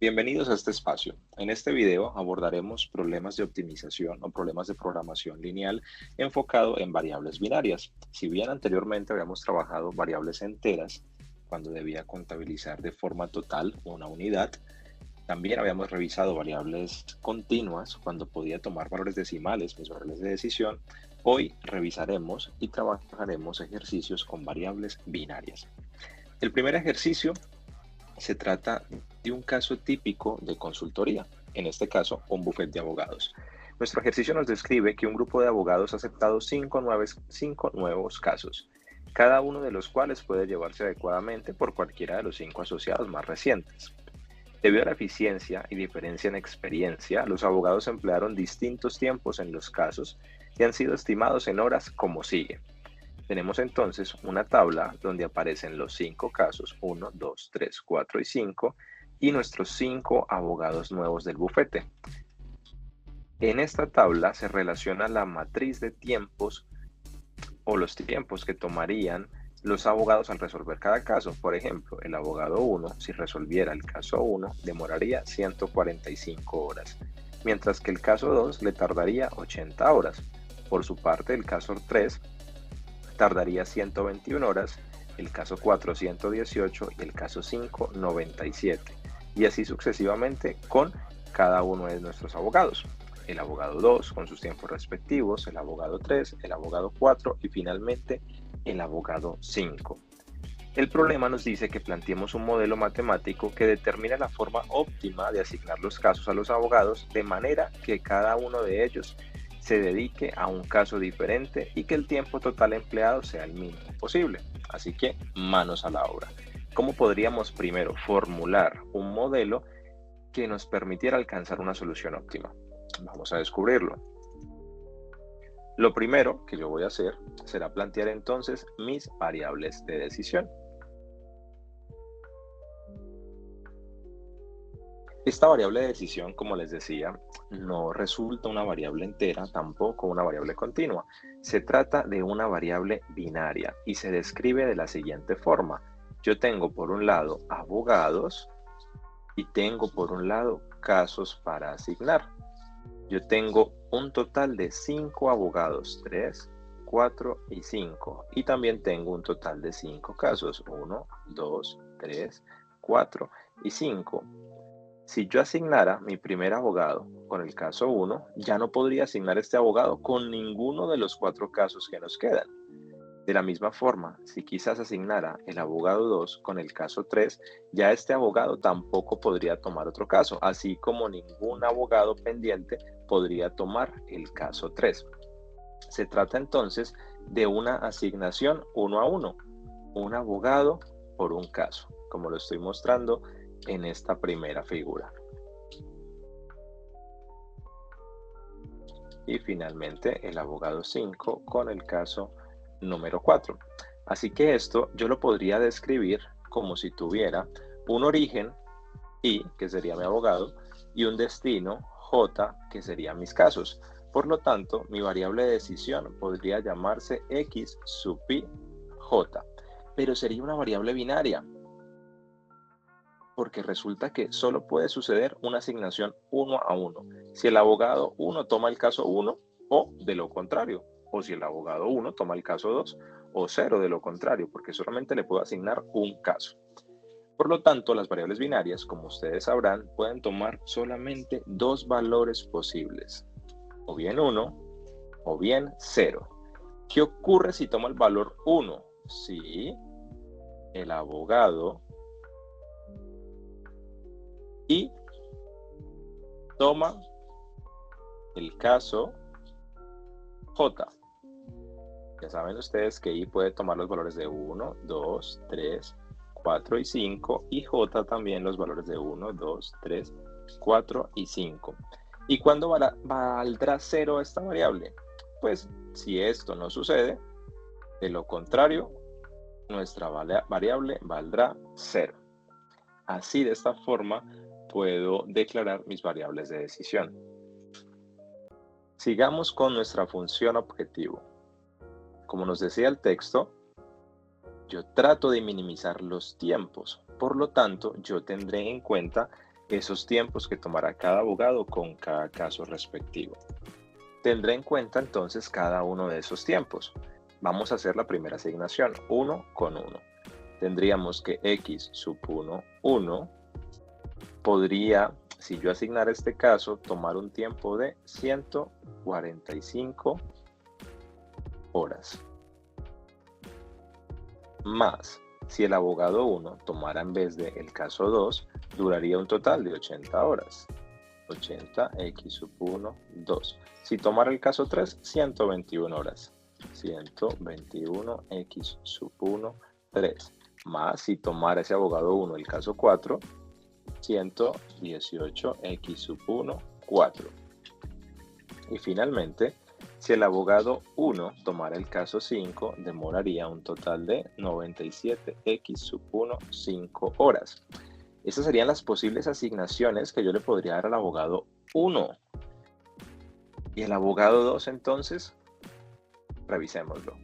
Bienvenidos a este espacio. En este video abordaremos problemas de optimización o problemas de programación lineal enfocado en variables binarias. Si bien anteriormente habíamos trabajado variables enteras, cuando debía contabilizar de forma total una unidad, también habíamos revisado variables continuas cuando podía tomar valores decimales, mis valores de decisión. Hoy revisaremos y trabajaremos ejercicios con variables binarias. El primer ejercicio se trata de un caso típico de consultoría, en este caso, un bufete de abogados. Nuestro ejercicio nos describe que un grupo de abogados ha aceptado cinco nuevos casos, cada uno de los cuales puede llevarse adecuadamente por cualquiera de los 5 asociados más recientes. Debido a la eficiencia y diferencia en experiencia, los abogados emplearon distintos tiempos en los casos y han sido estimados en horas como sigue. Tenemos entonces una tabla donde aparecen los 5 casos, 1, 2, 3, 4 y 5, y nuestros 5 abogados nuevos del bufete. En esta tabla se relaciona la matriz de tiempos o los tiempos que tomarían los abogados al resolver cada caso. Por ejemplo, el abogado 1, si resolviera el caso 1, demoraría 145 horas, mientras que el caso 2 le tardaría 80 horas. Por su parte, el caso 3 tardaría 121 horas, el caso 4 118 y el caso 5 97, y así sucesivamente con cada uno de nuestros abogados. El abogado 2 con sus tiempos respectivos, el abogado 3, el abogado 4 y finalmente el abogado 5. El problema nos dice que planteemos un modelo matemático que determine la forma óptima de asignar los casos a los abogados de manera que cada uno de ellos se dedique a un caso diferente y que el tiempo total empleado sea el mínimo posible. Así que manos a la obra. ¿Cómo podríamos primero formular un modelo que nos permitiera alcanzar una solución óptima? Vamos a descubrirlo. Lo primero que yo voy a hacer será plantear entonces mis variables de decisión. Esta variable de decisión, como les decía, no resulta una variable entera, tampoco una variable continua. Se trata de una variable binaria y se describe de la siguiente forma. Yo tengo por un lado abogados y tengo por un lado casos para asignar. Yo tengo un total de 5 abogados, 3, 4 y 5. Y también tengo un total de 5 casos, 1, 2, 3, 4 y 5. Si yo asignara mi primer abogado con el caso 1, ya no podría asignar este abogado con ninguno de los 4 casos que nos quedan. De la misma forma, si quizás asignara el abogado 2 con el caso 3, ya este abogado tampoco podría tomar otro caso, así como ningún abogado pendiente podría tomar el caso 3. Se trata entonces de una asignación 1 a 1, un abogado por un caso, como lo estoy mostrando en esta primera figura. Y finalmente el abogado 5 con el caso número 4. Así que esto yo lo podría describir como si tuviera un origen I, que sería mi abogado, y un destino J, que serían mis casos. Por lo tanto, mi variable de decisión podría llamarse X sub I J, pero sería una variable binaria, porque resulta que solo puede suceder una asignación 1 a 1. Si el abogado 1 toma el caso 1 o de lo contrario, o si el abogado 1 toma el caso 2 o 0 de lo contrario, porque solamente le puedo asignar un caso. Por lo tanto, las variables binarias, como ustedes sabrán, pueden tomar solamente 2 valores posibles, o bien 1 o bien 0. ¿Qué ocurre si toma el valor 1? Si el abogado y toma el caso J. Ya saben ustedes que I puede tomar los valores de 1, 2, 3, 4 y 5 y J también los valores de 1, 2, 3, 4 y 5. ¿Y cuándo valdrá 0 esta variable? Pues si esto no sucede, de lo contrario, nuestra variable valdrá 0. Así, de esta forma, puedo declarar mis variables de decisión. Sigamos con nuestra función objetivo. Como nos decía el texto, yo trato de minimizar los tiempos. Por lo tanto, yo tendré en cuenta esos tiempos que tomará cada abogado con cada caso respectivo. Tendré en cuenta entonces cada uno de esos tiempos. Vamos a hacer la primera asignación, 1 con 1. Tendríamos que x sub 1 podría, si yo asignara este caso, tomar un tiempo de 145 horas. Más, si el abogado 1 tomara en vez del caso 2, duraría un total de 80 horas. 80 x sub 1, 2. Si tomara el caso 3, 121 horas. 121 x sub 1, 3. Más, si tomara ese abogado 1 el caso 4, 118 x sub 1, 4. Y finalmente, si el abogado 1 tomara el caso 5, demoraría un total de 97 x sub 1, 5 horas. Estas serían las posibles asignaciones que yo le podría dar al abogado 1. Y el abogado 2, entonces, revisémoslo.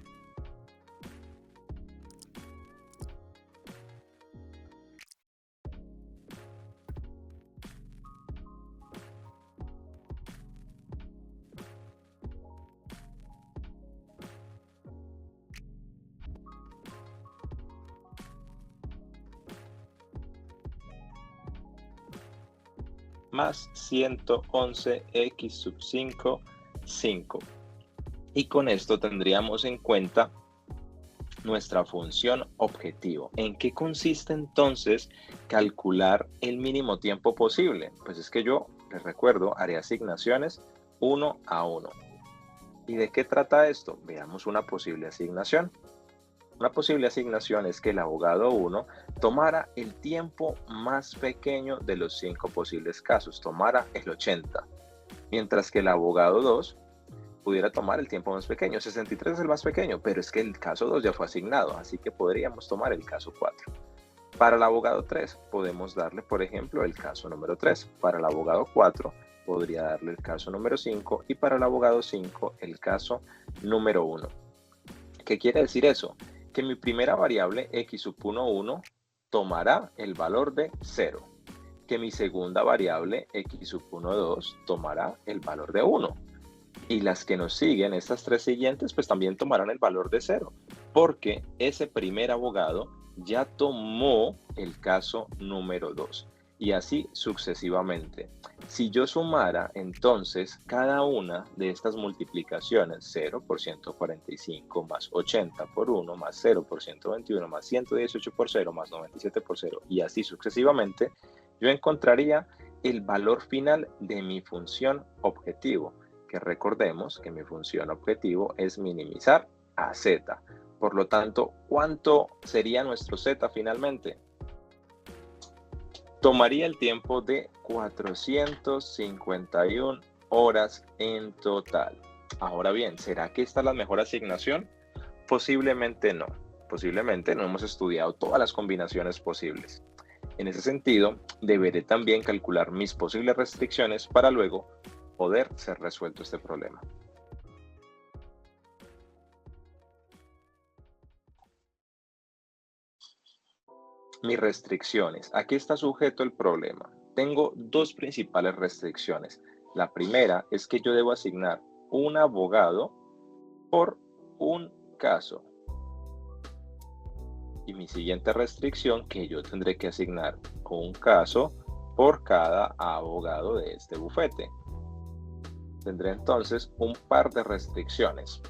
Más 111 x sub 5, 5. Y con esto tendríamos en cuenta nuestra función objetivo. ¿En qué consiste entonces calcular el mínimo tiempo posible? Pues es que yo, les recuerdo, haré asignaciones 1 a 1. ¿Y de qué trata esto? Veamos una posible asignación. Una posible asignación es que el abogado 1 tomara el tiempo más pequeño de los 5 posibles casos, tomara el 80, mientras que el abogado 2 pudiera tomar el tiempo más pequeño. 63 es el más pequeño, pero es que el caso 2 ya fue asignado, así que podríamos tomar el caso 4. Para el abogado 3 podemos darle, por ejemplo, el caso número 3. Para el abogado 4 podría darle el caso número 5 y para el abogado 5 el caso número 1. ¿Qué quiere decir eso? Que mi primera variable x sub 1 tomará el valor de 0, que mi segunda variable x sub 2 tomará el valor de 1, y las que nos siguen, estas tres siguientes, pues también tomarán el valor de 0, porque ese primer abogado ya tomó el caso número 2, y así sucesivamente. Si yo sumara entonces cada una de estas multiplicaciones, 0 por 145 más 80 por 1 más 0 por 121 más 118 por 0 más 97 por 0 y así sucesivamente, yo encontraría el valor final de mi función objetivo, que recordemos que mi función objetivo es minimizar a z. Por lo tanto, ¿cuánto sería nuestro z finalmente? Tomaría el tiempo de 451 horas en total. Ahora bien, ¿será que esta es la mejor asignación? Posiblemente no. Posiblemente no hemos estudiado todas las combinaciones posibles. En ese sentido, deberé también calcular mis posibles restricciones para luego poder ser resuelto este problema. Mis restricciones. ¿A qué está sujeto el problema? Tengo dos principales restricciones. La primera es que yo debo asignar un abogado por un caso. Y mi siguiente restricción, que yo tendré que asignar un caso por cada abogado de este bufete. Tendré entonces un par de restricciones.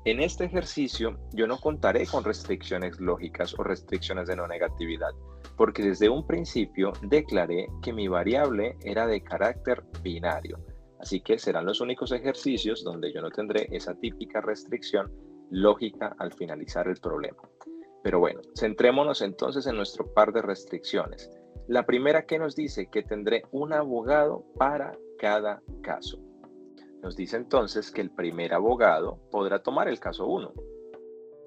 En este ejercicio yo no contaré con restricciones lógicas o restricciones de no negatividad, porque desde un principio declaré que mi variable era de carácter binario. Así que serán los únicos ejercicios donde yo no tendré esa típica restricción lógica al finalizar el problema. Pero bueno, centrémonos entonces en nuestro par de restricciones. La primera que nos dice que tendré un abogado para cada caso. Nos dice entonces que el primer abogado podrá tomar el caso 1,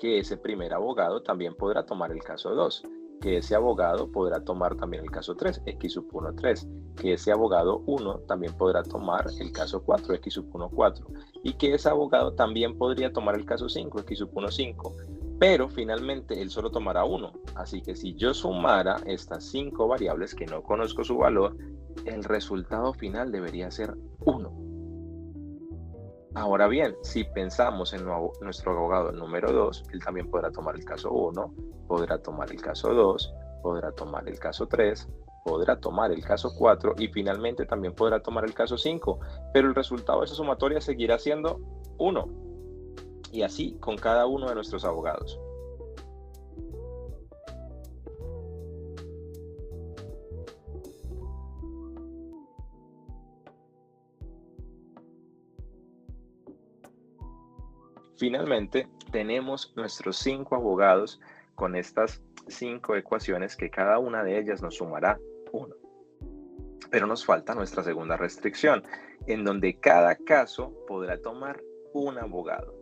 que ese primer abogado también podrá tomar el caso 2, que ese abogado podrá tomar también el caso 3, x sub 1, 3, que ese abogado 1 también podrá tomar el caso 4, x sub 1, 4, y que ese abogado también podría tomar el caso 5, x sub 1, 5, pero finalmente él solo tomará 1, así que si yo sumara estas 5 variables que no conozco su valor, el resultado final debería ser 1. Ahora bien, si pensamos en nuestro abogado número 2, él también podrá tomar el caso 1, podrá tomar el caso 2, podrá tomar el caso 3, podrá tomar el caso 4 y finalmente también podrá tomar el caso 5, pero el resultado de esa sumatoria seguirá siendo 1. Y así con cada uno de nuestros abogados. Finalmente, tenemos nuestros 5 abogados con estas 5 ecuaciones que cada una de ellas nos sumará 1. Pero nos falta nuestra segunda restricción, en donde cada caso podrá tomar un abogado.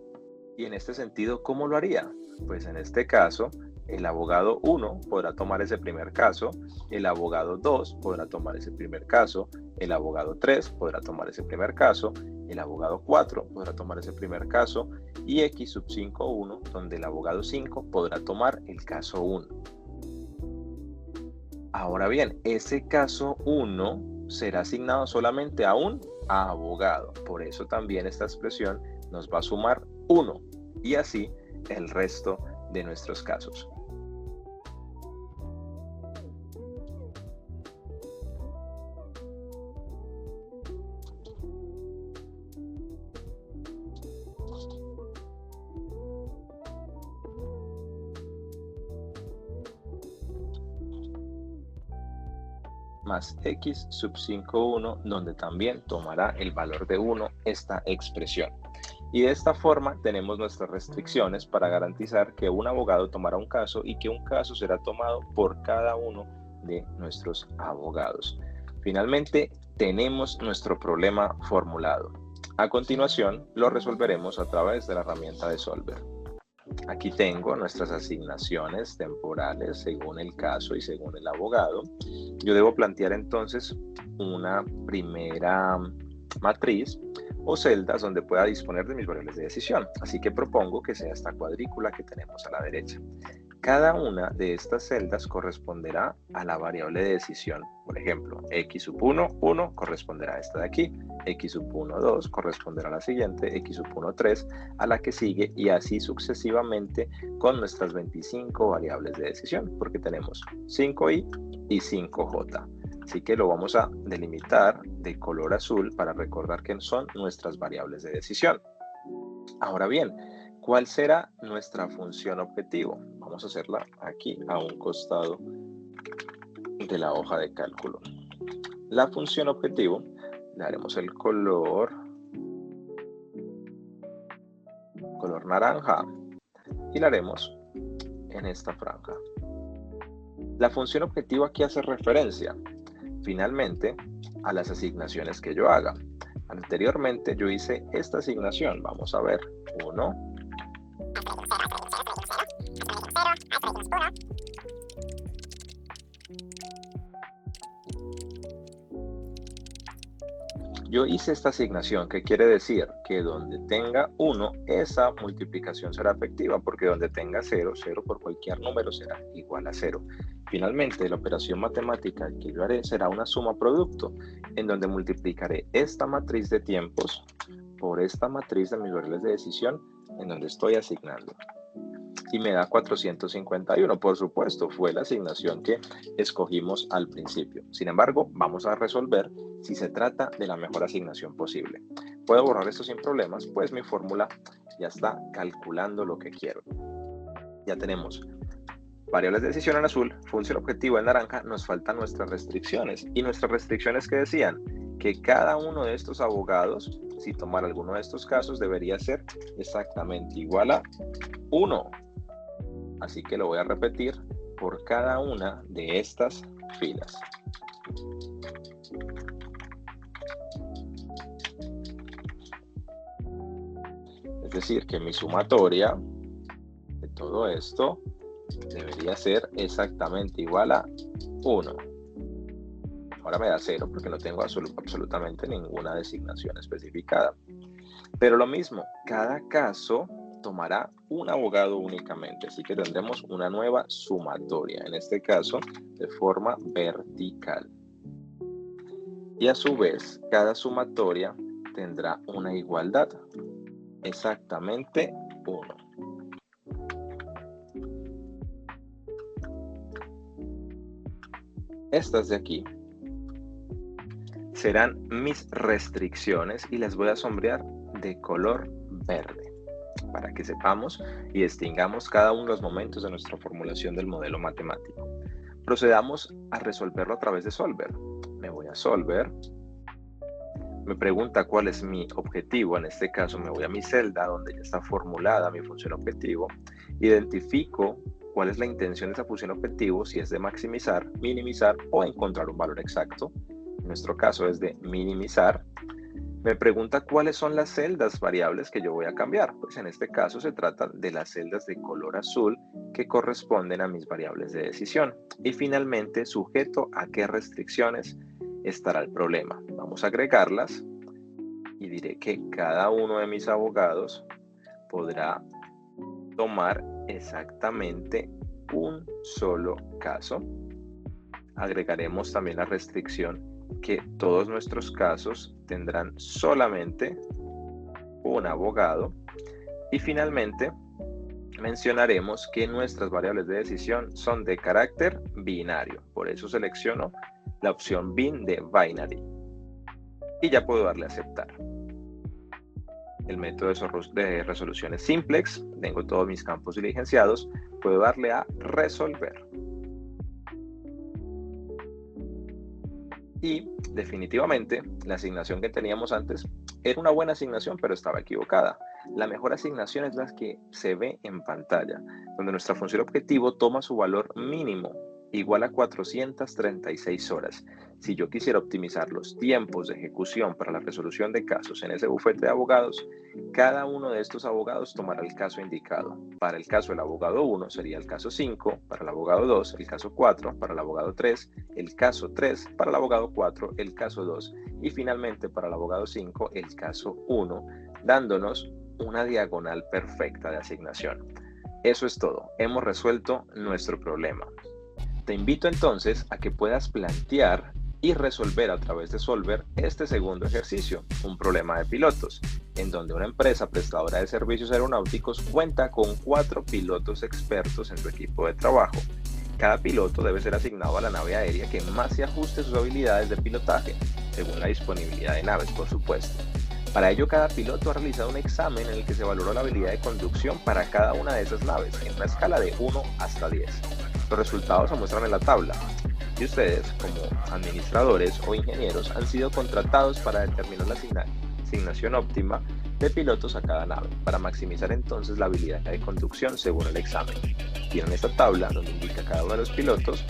Y en este sentido, ¿cómo lo haría? Pues en este caso, el abogado 1 podrá tomar ese primer caso, el abogado 2 podrá tomar ese primer caso, el abogado 3 podrá tomar ese primer caso, el abogado 4 podrá tomar ese primer caso y X sub 5, 1, donde el abogado 5 podrá tomar el caso 1. Ahora bien, ese caso 1 será asignado solamente a un abogado. Por eso también esta expresión nos va a sumar 1 y así el resto de nuestros casos. Más X sub 5, 1, donde también tomará el valor de 1 esta expresión. Y de esta forma tenemos nuestras restricciones para garantizar que un abogado tomará un caso y que un caso será tomado por cada uno de nuestros abogados. Finalmente, tenemos nuestro problema formulado. A continuación, lo resolveremos a través de la herramienta de Solver. Aquí tengo nuestras asignaciones temporales según el caso y según el abogado. Yo debo plantear entonces una primera matriz o celdas donde pueda disponer de mis variables de decisión. Así que propongo que sea esta cuadrícula que tenemos a la derecha. Cada una de estas celdas corresponderá a la variable de decisión. Por ejemplo, x sub 1, 1 corresponderá a esta de aquí, x sub 1, 2 corresponderá a la siguiente, x sub 1, 3 a la que sigue y así sucesivamente con nuestras 25 variables de decisión, porque tenemos 5i y 5j. Así que lo vamos a delimitar de color azul para recordar que son nuestras variables de decisión. Ahora bien, ¿cuál será nuestra función objetivo? Vamos a hacerla aquí a un costado de la hoja de cálculo. La función objetivo, le daremos el color naranja y la haremos en esta franja. La función objetivo aquí hace referencia finalmente a las asignaciones que yo haga. Anteriormente yo hice esta asignación, vamos a ver, 1, yo hice esta asignación, que quiere decir que donde tenga 1, esa multiplicación será efectiva, porque donde tenga 0, 0 por cualquier número será igual a 0. Finalmente, la operación matemática que yo haré será una suma producto, en donde multiplicaré esta matriz de tiempos por esta matriz de mis variables de decisión, en donde estoy asignando. Y me da 451, por supuesto, fue la asignación que escogimos al principio. Sin embargo, vamos a resolver si se trata de la mejor asignación posible. ¿Puedo borrar esto sin problemas? Pues mi fórmula ya está calculando lo que quiero. Ya tenemos variables de decisión en azul, función objetivo en naranja, nos faltan nuestras restricciones. Y nuestras restricciones que decían que cada uno de estos abogados, si tomara alguno de estos casos, debería ser exactamente igual a 1. Así que lo voy a repetir por cada una de estas filas. Es decir, que mi sumatoria de todo esto debería ser exactamente igual a 1. Ahora me da 0 porque no tengo absolutamente ninguna designación especificada. Pero lo mismo, cada caso tomará un abogado únicamente, así que tendremos una nueva sumatoria, en este caso de forma vertical. y a su vez cada sumatoria tendrá una igualdad, exactamente 1. Estas de aquí serán mis restricciones y las voy a sombrear de color verde para que sepamos y distingamos cada uno de los momentos de nuestra formulación del modelo matemático. Procedamos a resolverlo a través de Solver. Me voy a Solver. Me pregunta cuál es mi objetivo. En este caso me voy a mi celda donde ya está formulada mi función objetivo. Identifico cuál es la intención de esa función objetivo, si es de maximizar, minimizar o encontrar un valor exacto. En nuestro caso es de minimizar. Me pregunta cuáles son las celdas variables que yo voy a cambiar. Pues en este caso se trata de las celdas de color azul que corresponden a mis variables de decisión. Y finalmente, sujeto a qué restricciones estará el problema. Vamos a agregarlas y diré que cada uno de mis abogados podrá tomar exactamente un solo caso. Agregaremos también la restricción que todos nuestros casos tendrán solamente un abogado. Y finalmente mencionaremos que nuestras variables de decisión son de carácter binario. Por eso selecciono la opción bin de binary. Y ya puedo darle a aceptar. El método de resolución es simplex. Tengo todos mis campos diligenciados. Puedo darle a resolver. Y definitivamente la asignación que teníamos antes era una buena asignación, pero estaba equivocada. La mejor asignación es la que se ve en pantalla, donde nuestra función objetivo toma su valor mínimo, igual a 436 horas. Si yo quisiera optimizar los tiempos de ejecución para la resolución de casos en ese bufete de abogados, cada uno de estos abogados tomará el caso indicado. Para el caso del abogado 1 sería el caso 5, para el abogado 2 el caso 4, para el abogado 3 el caso 3, para el abogado 4 el caso 2 y finalmente para el abogado 5 el caso 1, dándonos una diagonal perfecta de asignación. Eso es todo, hemos resuelto nuestro problema. Te invito entonces a que puedas plantear y resolver a través de Solver este segundo ejercicio, un problema de pilotos, en donde una empresa prestadora de servicios aeronáuticos cuenta con 4 pilotos expertos en su equipo de trabajo. Cada piloto debe ser asignado a la nave aérea que más se ajuste a sus habilidades de pilotaje, según la disponibilidad de naves, por supuesto. Para ello, cada piloto ha realizado un examen en el que se valoró la habilidad de conducción para cada una de esas naves, en una escala de 1 hasta 10. Los resultados se muestran en la tabla. Y ustedes, como administradores o ingenieros, han sido contratados para determinar la asignación óptima de pilotos a cada nave, para maximizar entonces la habilidad de conducción según el examen. Tienen esta tabla donde indica cada uno de los pilotos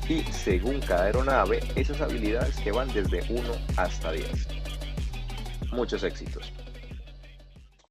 y según cada aeronave, esas habilidades que van desde 1 hasta 10. Muchos éxitos.